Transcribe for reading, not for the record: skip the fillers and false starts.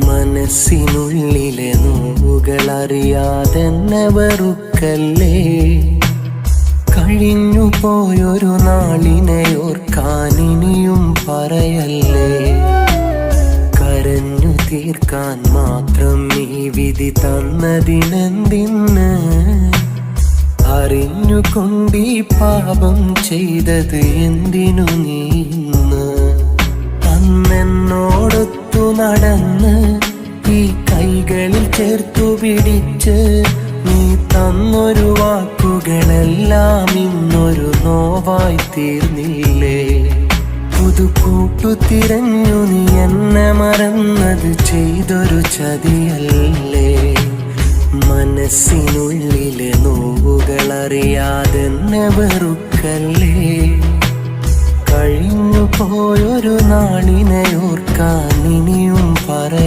മനസ്സിനുള്ളിലെ നോവുകളറിയാതെന്നെ വെറുക്കല്ലേ. കഴിഞ്ഞു പോയൊരു നാളിനെ ഓർക്കാനിനിയും പറയല്ലേ. കരഞ്ഞു തീർക്കാൻ മാത്രം ഈ വിധി തന്നതിനെന്തിന്? അറിഞ്ഞുകൊണ്ടീ പാപം ചെയ്തത് എന്തിനു നീ? അന്നെന്നോടൊത്തു നടന്ന് ഈ കൈകളിൽ ചേർത്തു പിടിച്ച് നീ തന്നൊരു വാക്കുകളെല്ലാം ഇന്നൊരു നോവായി തീർന്നില്ലേ. പുതുകൂട്ടു തിരഞ്ഞു നീ എന്നെ മറന്നത് ചെയ്തൊരു ചതിയല്ലേ. മനസ്സിനുള്ളിലെ നോവുകളറിയാതെന്നെ വെറുക്കല്ലേ. കഴിഞ്ഞു പോയൊരു നാളിനെ ഓർക്കാൻ ഇനിയും പറ